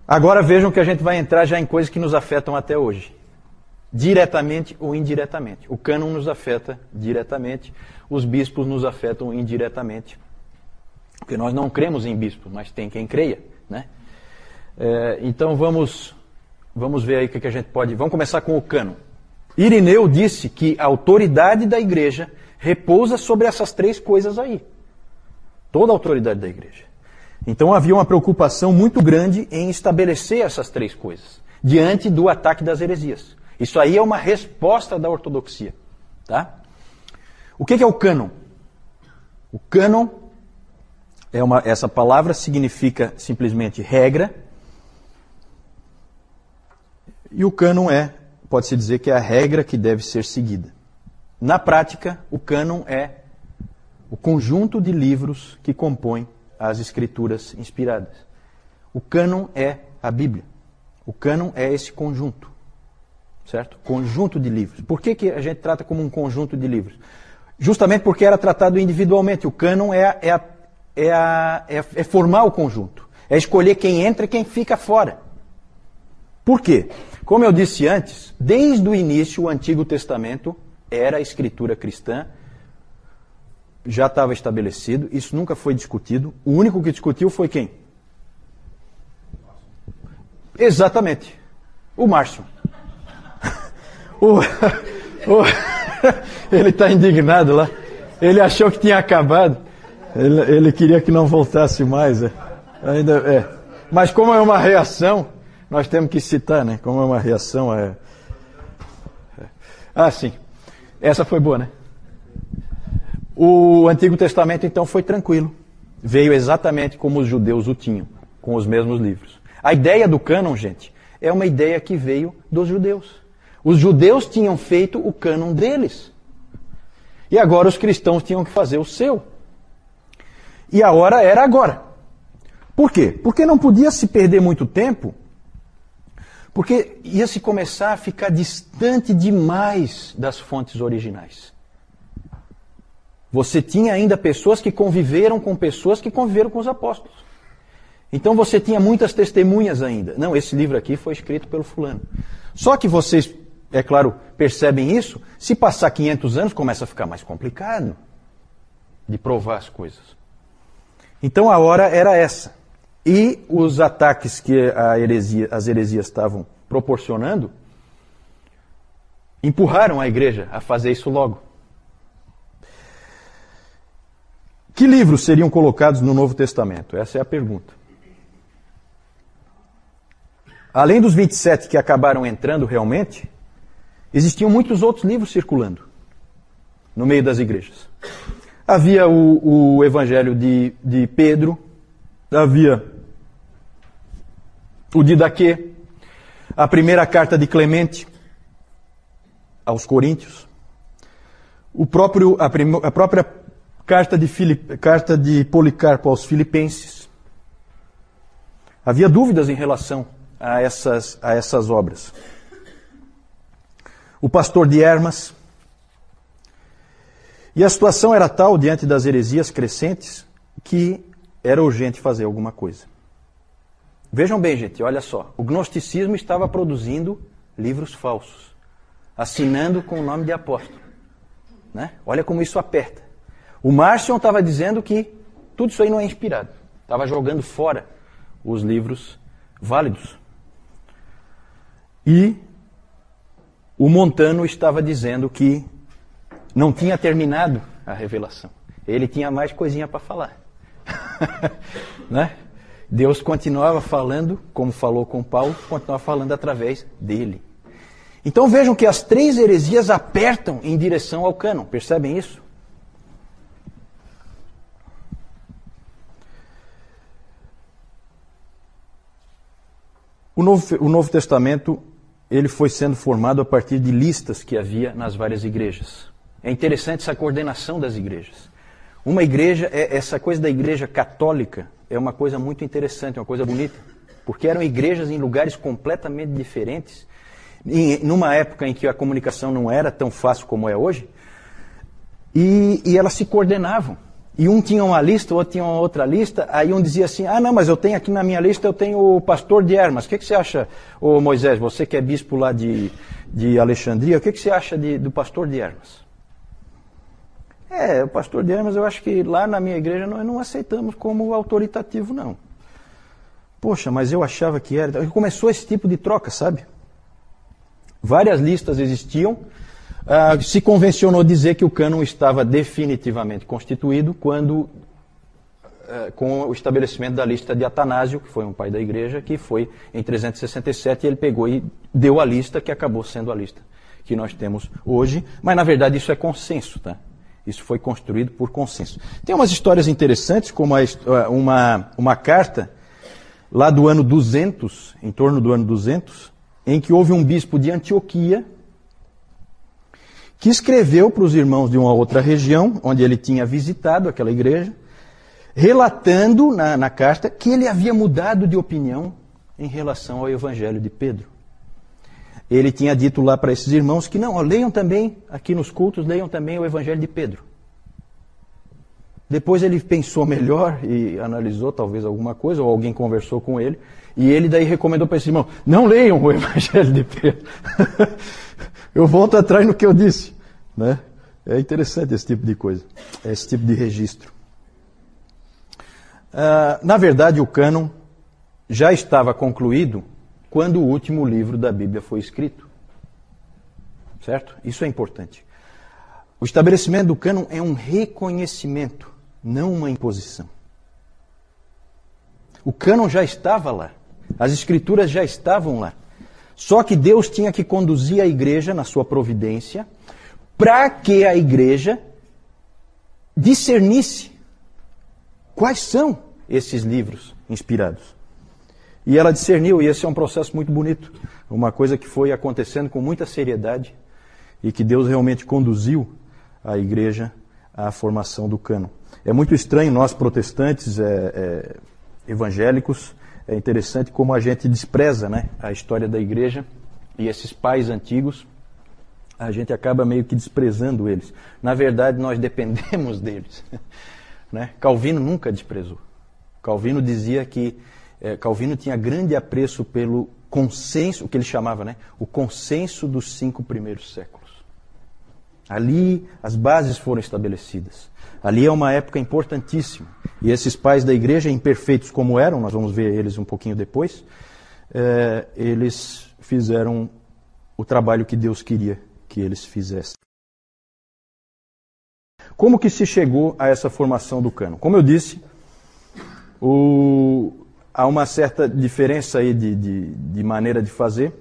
Agora vejam que a gente vai entrar já em coisas que nos afetam até hoje. Diretamente ou indiretamente. O cânon nos afeta diretamente, os bispos nos afetam indiretamente. Porque nós não cremos em bispos, mas tem quem creia, né? Então vamos ver aí o que a gente pode... Vamos começar com o cânon. Irineu disse que a autoridade da igreja repousa sobre essas três coisas aí. Toda a autoridade da igreja. Então havia uma preocupação muito grande em estabelecer essas três coisas, diante do ataque das heresias. Isso aí é uma resposta da ortodoxia. Tá? O que é o cânon? O cânon, essa palavra significa simplesmente regra, e o cânon pode-se dizer que é a regra que deve ser seguida. Na prática, o cânon é o conjunto de livros que compõem as escrituras inspiradas. O cânon é a Bíblia. O cânon é esse conjunto. Certo? Conjunto de livros. Por que a gente trata como um conjunto de livros? Justamente porque era tratado individualmente. O cânon é formar o conjunto. É escolher quem entra e quem fica fora. Por quê? Como eu disse antes, desde o início o Antigo Testamento era a escritura cristã, já estava estabelecido, isso nunca foi discutido. O único que discutiu foi quem? Exatamente, o Márcio. Ele está indignado lá. Ele achou que tinha acabado. Ele queria que não voltasse mais. Mas como é uma reação, nós temos que citar, né? Como é uma reação. Sim. Essa foi boa, né? O Antigo Testamento, então, foi tranquilo. Veio exatamente como os judeus o tinham, com os mesmos livros. A ideia do cânon, gente, é uma ideia que veio dos judeus. Os judeus tinham feito o cânon deles. E agora os cristãos tinham que fazer o seu. E a hora era agora. Por quê? Porque não podia se perder muito tempo, porque ia se começar a ficar distante demais das fontes originais. Você tinha ainda pessoas que conviveram com pessoas que conviveram com os apóstolos. Então você tinha muitas testemunhas ainda. Não, esse livro aqui foi escrito pelo fulano. Só que vocês, é claro, percebem isso, se passar 500 anos começa a ficar mais complicado de provar as coisas. Então a hora era essa. E os ataques que as heresias estavam proporcionando empurraram a igreja a fazer isso logo. Que livros seriam colocados no Novo Testamento? Essa é a pergunta. Além dos 27 que acabaram entrando realmente, existiam muitos outros livros circulando no meio das igrejas. Havia o Evangelho de Pedro, havia o Didaquê, a primeira carta de Clemente aos Coríntios, a própria carta de Policarpo aos Filipenses. Havia dúvidas em relação a essas obras. O Pastor de Hermas. E a situação era tal, diante das heresias crescentes, que era urgente fazer alguma coisa. Vejam bem, gente, olha só. O gnosticismo estava produzindo livros falsos, assinando com o nome de apóstolo. Né? Olha como isso aperta. O Marcion estava dizendo que tudo isso aí não é inspirado. Estava jogando fora os livros válidos. E o Montano estava dizendo que não tinha terminado a revelação. Ele tinha mais coisinha para falar. Né? Deus continuava falando, como falou com Paulo, continuava falando através dele. Então vejam que as três heresias apertam em direção ao cânon. Percebem isso? O Novo Testamento ele foi sendo formado a partir de listas que havia nas várias igrejas. É interessante essa coordenação das igrejas. Uma igreja, essa coisa da igreja católica é uma coisa muito interessante, uma coisa bonita, porque eram igrejas em lugares completamente diferentes, numa época em que a comunicação não era tão fácil como é hoje, e elas se coordenavam. e um tinha uma lista, o outro tinha uma outra lista, aí um dizia assim, não, mas eu tenho aqui na minha lista, eu tenho o pastor de Hermas. O que você acha, ô Moisés, você que é bispo lá de Alexandria, o que você acha do pastor de Hermas? O pastor de Hermas, eu acho que lá na minha igreja nós não aceitamos como autoritativo, não. Poxa, mas eu achava que era. Então, começou esse tipo de troca, sabe? Várias listas existiam. Se convencionou dizer que o cânon estava definitivamente constituído quando, com o estabelecimento da lista de Atanásio, que foi um pai da igreja, que foi em 367, e ele pegou e deu a lista que acabou sendo a lista que nós temos hoje. Mas, na verdade, isso é consenso, tá? Isso foi construído por consenso. Tem umas histórias interessantes, como uma carta lá do ano 200, em torno do ano 200, em que houve um bispo de Antioquia que escreveu para os irmãos de uma outra região, onde ele tinha visitado aquela igreja, relatando na carta que ele havia mudado de opinião em relação ao evangelho de Pedro. Ele tinha dito lá para esses irmãos que não, leiam também, aqui nos cultos, leiam também o evangelho de Pedro. Depois ele pensou melhor e analisou talvez alguma coisa, ou alguém conversou com ele, e ele daí recomendou para esse irmão, não leiam o evangelho de Pedro. Eu volto atrás no que eu disse. Né? É interessante esse tipo de coisa, esse tipo de registro. Na verdade, o cânon já estava concluído quando o último livro da Bíblia foi escrito. Certo? Isso é importante. O estabelecimento do cânon é um reconhecimento, não uma imposição. O cânon já estava lá. As escrituras já estavam lá. Só que Deus tinha que conduzir a igreja na sua providência para que a igreja discernisse quais são esses livros inspirados. E ela discerniu, e esse é um processo muito bonito. Uma coisa que foi acontecendo com muita seriedade e que Deus realmente conduziu a igreja à formação do cânon. É muito estranho, nós protestantes evangélicos, é interessante como a gente despreza, né, a história da igreja e esses pais antigos, a gente acaba meio que desprezando eles. Na verdade, nós dependemos deles. Né? Calvino nunca desprezou. Calvino dizia que Calvino tinha grande apreço pelo consenso, o que ele chamava, né, o consenso dos 5 primeiros séculos. Ali as bases foram estabelecidas. Ali é uma época importantíssima. E esses pais da igreja, imperfeitos como eram, nós vamos ver eles um pouquinho depois, eles fizeram o trabalho que Deus queria que eles fizessem. Como que se chegou a essa formação do cânon? Como eu disse, há uma certa diferença aí de maneira de fazer.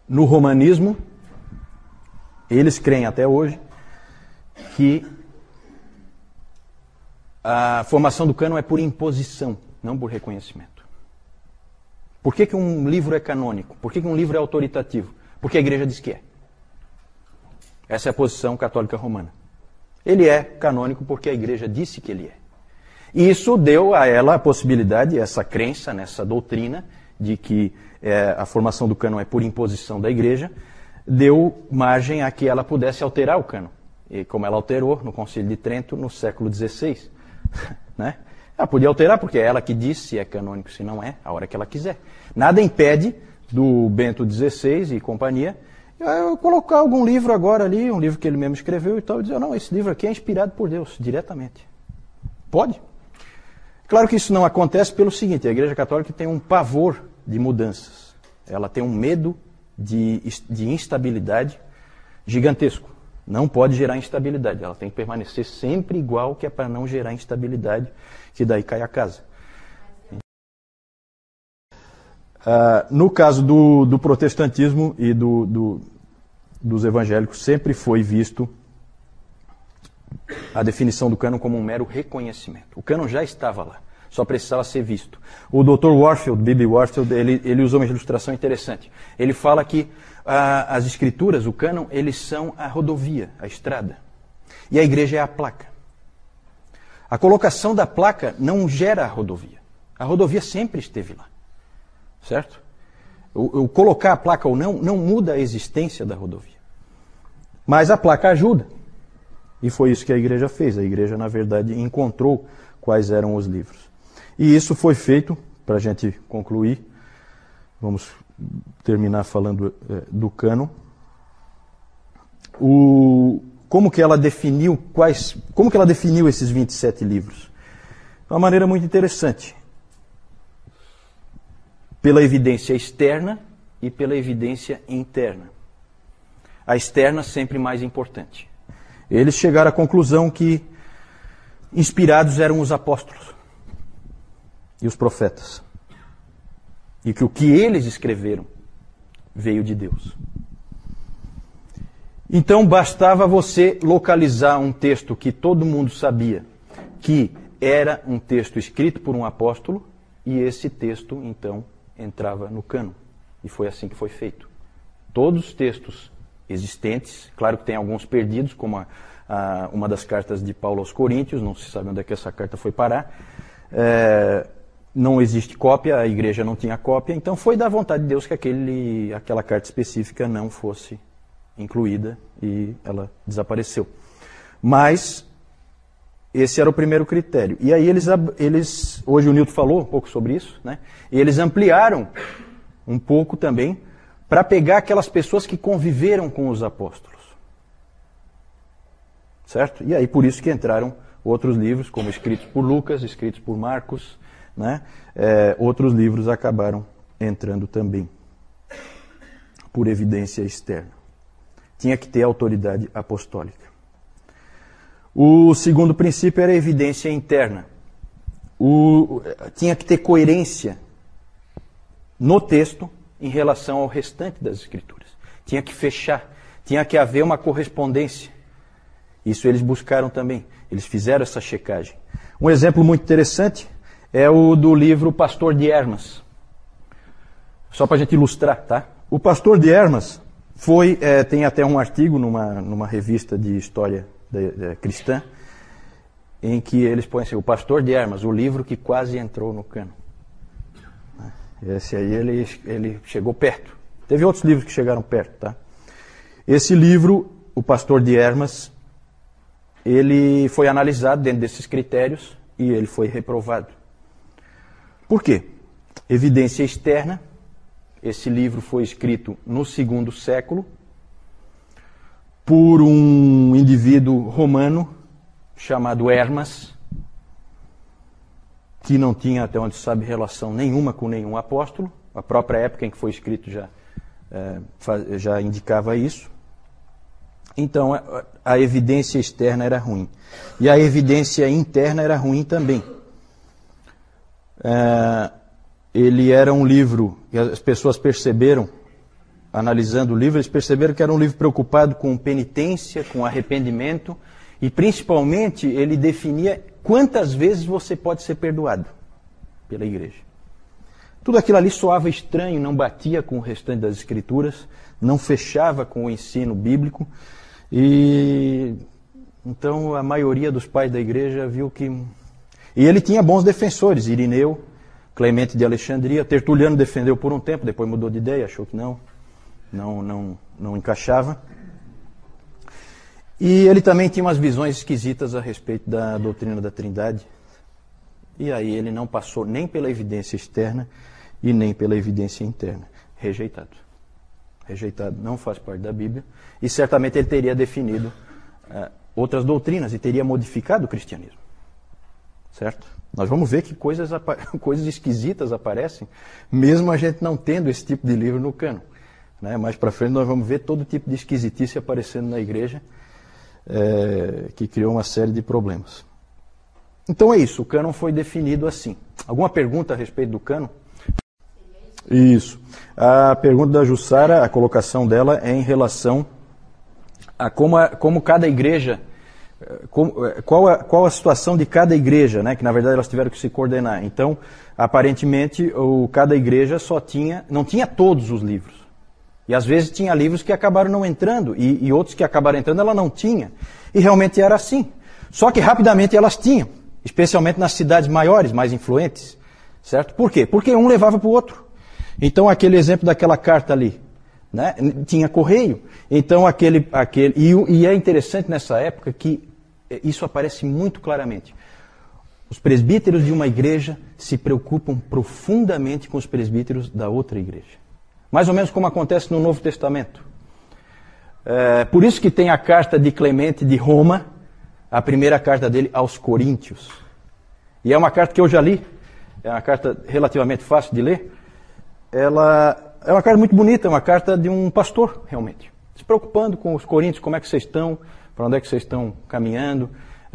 No romanismo, eles creem até hoje que a formação do cânon é por imposição, não por reconhecimento. Por que um livro é canônico? Por que um livro é autoritativo? Porque a igreja diz que é. Essa é a posição católica romana. Ele é canônico porque a igreja disse que ele é. E isso deu a ela a possibilidade, essa crença, nessa doutrina, de que a formação do cânon é por imposição da igreja, deu margem a que ela pudesse alterar o cânon. E como ela alterou no Concílio de Trento no século XVI. Né? Ela podia alterar porque é ela que disse se é canônico, se não é, a hora que ela quiser. Nada impede do Bento XVI e companhia eu colocar algum livro agora ali, um livro que ele mesmo escreveu e tal, e dizer, não, esse livro aqui é inspirado por Deus, diretamente. Pode. Claro que isso não acontece pelo seguinte, a Igreja Católica tem um pavor de mudanças. Ela tem um medo de instabilidade gigantesco. Não pode gerar instabilidade. Ela tem que permanecer sempre igual, que é para não gerar instabilidade, que daí cai a casa. No caso do protestantismo e dos evangélicos, sempre foi visto a definição do cânon como um mero reconhecimento. O cânon já estava lá, só precisava ser visto. O Dr. Warfield, B.B. Warfield, ele usou uma ilustração interessante. Ele fala que as escrituras, o cânon, eles são a rodovia, a estrada. E a igreja é a placa. A colocação da placa não gera a rodovia. A rodovia sempre esteve lá. Certo? O colocar a placa ou não muda a existência da rodovia. Mas a placa ajuda. E foi isso que a igreja fez. A igreja, na verdade, encontrou quais eram os livros. E isso foi feito, para a gente concluir, vamos terminar falando do cânon. Como que ela definiu esses 27 livros? De uma maneira muito interessante. Pela evidência externa e pela evidência interna. A externa sempre mais importante. Eles chegaram à conclusão que inspirados eram os apóstolos e os profetas. E que o que eles escreveram veio de Deus. Então bastava você localizar um texto que todo mundo sabia que era um texto escrito por um apóstolo, e esse texto, então, entrava no cânon. E foi assim que foi feito. Todos os textos existentes, claro que tem alguns perdidos, como uma das cartas de Paulo aos Coríntios, não se sabe onde é que essa carta foi parar, não existe cópia, a igreja não tinha cópia, então foi da vontade de Deus que aquela carta específica não fosse incluída e ela desapareceu. Mas esse era o primeiro critério. E aí eles hoje o Nilton falou um pouco sobre isso, né? E eles ampliaram um pouco também para pegar aquelas pessoas que conviveram com os apóstolos. Certo? E aí por isso que entraram outros livros, como escritos por Lucas, escritos por Marcos, né? Outros livros acabaram entrando também, por evidência externa. Tinha que ter autoridade apostólica. O segundo princípio era a evidência interna. Tinha que ter coerência no texto em relação ao restante das Escrituras. Tinha que fechar, tinha que haver uma correspondência. Isso eles buscaram também, eles fizeram essa checagem. Um exemplo muito interessante é o do livro Pastor de Hermas. Só para a gente ilustrar, tá? O Pastor de Hermas tem até um artigo numa revista de história cristã, em que eles põem assim, o Pastor de Hermas, o livro que quase entrou no cânon. Esse aí ele chegou perto. Teve outros livros que chegaram perto, tá? Esse livro, o Pastor de Hermas, ele foi analisado dentro desses critérios e ele foi reprovado. Por quê? Evidência externa. Esse livro foi escrito no II século por um indivíduo romano chamado Hermas, que não tinha, até onde se sabe, relação nenhuma com nenhum apóstolo. A própria época em que foi escrito já indicava isso. Então, a evidência externa era ruim. E a evidência interna era ruim também. Ele era um livro, e as pessoas perceberam, analisando o livro, eles perceberam que era um livro preocupado com penitência, com arrependimento, e principalmente ele definia quantas vezes você pode ser perdoado pela igreja. Tudo aquilo ali soava estranho, não batia com o restante das Escrituras, não fechava com o ensino bíblico, e então a maioria dos pais da igreja viu que... E ele tinha bons defensores, Irineu, Clemente de Alexandria, Tertuliano defendeu por um tempo, depois mudou de ideia, achou que não encaixava. E ele também tinha umas visões esquisitas a respeito da doutrina da Trindade. E aí ele não passou nem pela evidência externa e nem pela evidência interna. Rejeitado. Rejeitado, não faz parte da Bíblia. E certamente ele teria definido outras doutrinas e teria modificado o cristianismo. Certo? Nós vamos ver que coisas esquisitas aparecem, mesmo a gente não tendo esse tipo de livro no cânon. Né? Mais para frente nós vamos ver todo tipo de esquisitice aparecendo na igreja, que criou uma série de problemas. Então é isso, o cânon foi definido assim. Alguma pergunta a respeito do cânon? Isso. A pergunta da Jussara, a colocação dela é em relação a como cada igreja... Qual a situação de cada igreja, né? Que na verdade elas tiveram que se coordenar. Então, aparentemente, cada igreja não tinha todos os livros. E às vezes tinha livros que acabaram não entrando, e outros que acabaram entrando ela não tinha. E realmente era assim. Só que rapidamente elas tinham, especialmente nas cidades maiores, mais influentes. Certo? Por quê? Porque um levava para o outro. Então aquele exemplo daquela carta ali, né? Tinha correio. Então e é interessante nessa época que isso aparece muito claramente. Os presbíteros de uma igreja se preocupam profundamente com os presbíteros da outra igreja. Mais ou menos como acontece no Novo Testamento. Por isso que tem a carta de Clemente de Roma, a primeira carta dele aos Coríntios. E é uma carta que eu já li, é uma carta relativamente fácil de ler. Ela é uma carta muito bonita, é uma carta de um pastor, realmente. Se preocupando com os coríntios, como é que vocês estão, para onde é que vocês estão caminhando,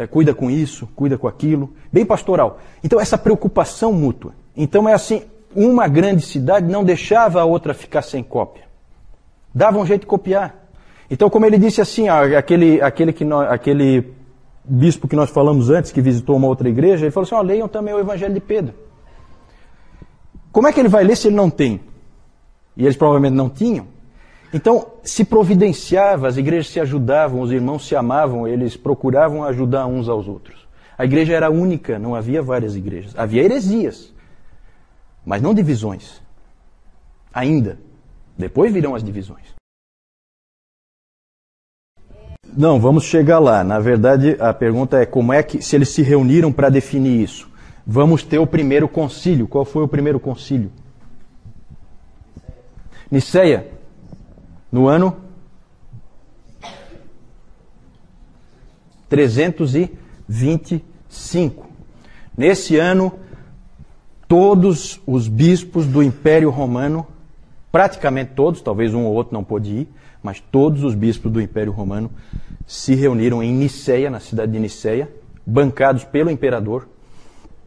cuida com isso, cuida com aquilo, bem pastoral. Então essa preocupação mútua. Então é assim, uma grande cidade não deixava a outra ficar sem cópia. Dava um jeito de copiar. Então como ele disse assim, aquele bispo que nós falamos antes, que visitou uma outra igreja, ele falou assim, leiam também o Evangelho de Pedro. Como é que ele vai ler se ele não tem? E eles provavelmente não tinham. Então, se providenciava, as igrejas se ajudavam, os irmãos se amavam, eles procuravam ajudar uns aos outros. A igreja era única, não havia várias igrejas. Havia heresias, mas não divisões. Ainda. Depois virão as divisões. Não, vamos chegar lá. Na verdade, a pergunta é como é que, se eles se reuniram para definir isso. Vamos ter o primeiro concílio. Qual foi o primeiro concílio? Niceia, no ano 325. Nesse ano, todos os bispos do Império Romano, praticamente todos, talvez um ou outro não pôde ir, mas todos os bispos do Império Romano se reuniram em Niceia, na cidade de Niceia, bancados pelo imperador.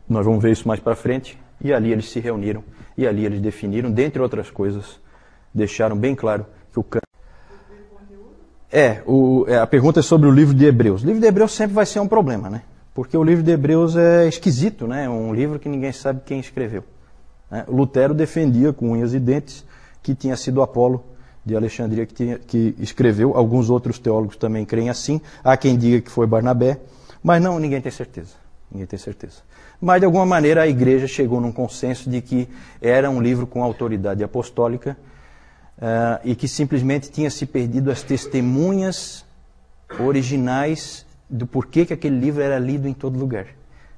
Nós vamos ver isso mais para frente. E ali eles se reuniram, e ali eles definiram, dentre outras coisas, deixaram bem claro que o cânon... a pergunta é sobre o livro de Hebreus. O livro de Hebreus sempre vai ser um problema, né? Porque o livro de Hebreus é esquisito, né? É um livro que ninguém sabe quem escreveu. Lutero defendia com unhas e dentes que tinha sido Apolo de Alexandria que escreveu. Alguns outros teólogos também creem assim. Há quem diga que foi Barnabé, mas não, ninguém tem certeza. Ninguém tem certeza. Mas, de alguma maneira, a igreja chegou num consenso de que era um livro com autoridade apostólica e que simplesmente tinha se perdido as testemunhas originais do porquê que aquele livro era lido em todo lugar.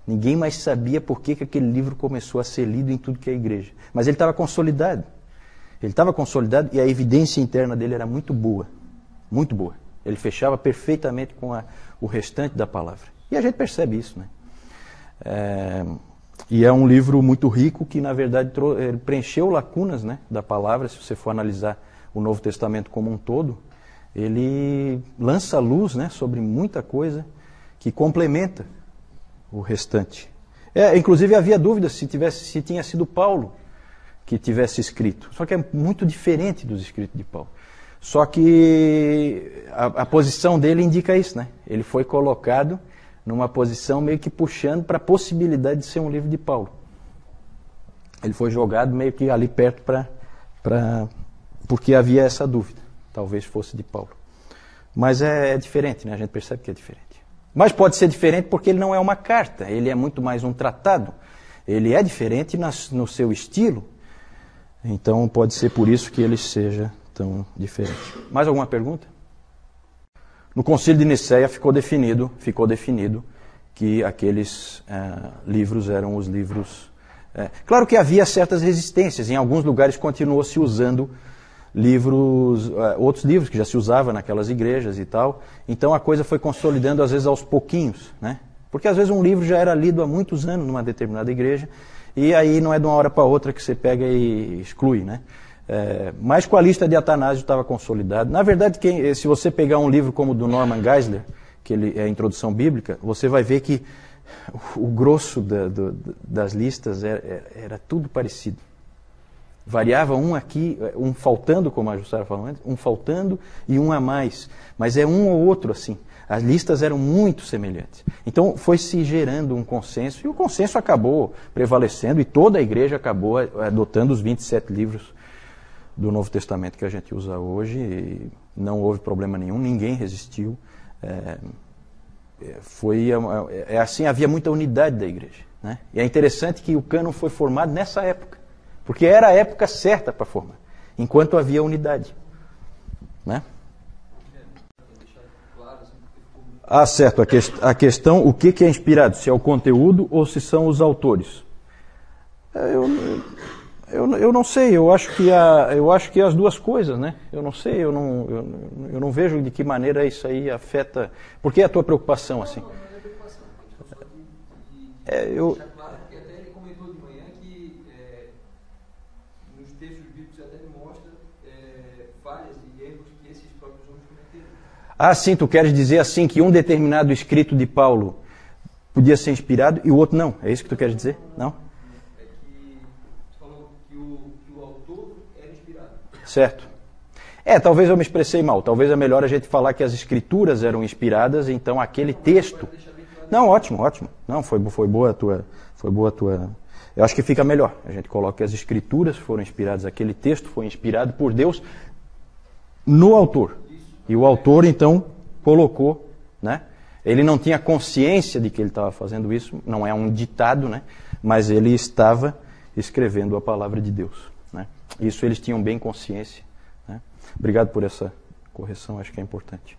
Ninguém mais sabia porquê que aquele livro começou a ser lido em tudo que é igreja. Mas ele estava consolidado. Ele estava consolidado e a evidência interna dele era muito boa. Muito boa. Ele fechava perfeitamente com o restante da palavra. E a gente percebe isso, né? E é um livro muito rico que, na verdade, preencheu lacunas, né, da palavra. Se você for analisar o Novo Testamento como um todo, ele lança luz, né, sobre muita coisa que complementa o restante. Inclusive havia dúvida se tinha sido Paulo que tivesse escrito. Só que é muito diferente dos escritos de Paulo. Só que a posição dele indica isso, né? Ele foi colocado numa posição meio que puxando para a possibilidade de ser um livro de Paulo. Ele foi jogado meio que ali perto porque havia essa dúvida. Talvez fosse de Paulo. Mas é diferente, né? A gente percebe que é diferente. Mas pode ser diferente porque ele não é uma carta, ele é muito mais um tratado. Ele é diferente no seu estilo, então pode ser por isso que ele seja tão diferente. Mais alguma pergunta? No Concílio de Niceia ficou definido que aqueles livros eram os livros... Claro que havia certas resistências, em alguns lugares continuou se usando outros livros que já se usavam naquelas igrejas e tal. Então a coisa foi consolidando às vezes aos pouquinhos, né? Porque às vezes um livro já era lido há muitos anos numa determinada igreja e aí não é de uma hora para outra que você pega e exclui, né? Mas com a lista de Atanásio estava consolidado. Na verdade, se você pegar um livro como o do Norman Geisler, que é a Introdução Bíblica, você vai ver que o grosso das listas era tudo parecido. Variava um aqui, um faltando, como a Jussara falou antes, um faltando e um a mais. Mas é um ou outro assim. As listas eram muito semelhantes. Então foi se gerando um consenso, e o consenso acabou prevalecendo, e toda a igreja acabou adotando os 27 livros do Novo Testamento que a gente usa hoje, e não houve problema nenhum, ninguém resistiu. Assim, havia muita unidade da igreja, né? E é interessante que o cânon foi formado nessa época, porque era a época certa para formar, enquanto havia unidade. né? Ah, certo. A questão, o que é inspirado? Se é o conteúdo ou se são os autores? Eu não sei. Eu acho que é as duas coisas, né? Eu não sei. Eu não vejo de que maneira isso aí afeta. Por que a tua preocupação assim? Não é preocupação. Eu Claro, porque até ele comentou de manhã que nos textos bíblicos até ele mostra falhas e erros que esses próprios homens cometeram. Ah, sim, tu queres dizer assim que um determinado escrito de Paulo podia ser inspirado e o outro não. É isso que tu queres dizer? Não? É que tu falou que o autor era inspirado. Certo. Talvez eu me expressei mal. Talvez é melhor a gente falar que as escrituras eram inspiradas, então aquele texto... Não, ótimo. Não, foi boa a tua... Eu acho que fica melhor. A gente coloca que as escrituras foram inspiradas, aquele texto foi inspirado por Deus no autor. E o autor, então, colocou, né? Ele não tinha consciência de que ele estava fazendo isso, não é um ditado, né? Mas ele estava escrevendo a palavra de Deus, né? Isso eles tinham bem consciência, né? Obrigado por essa correção, acho que é importante.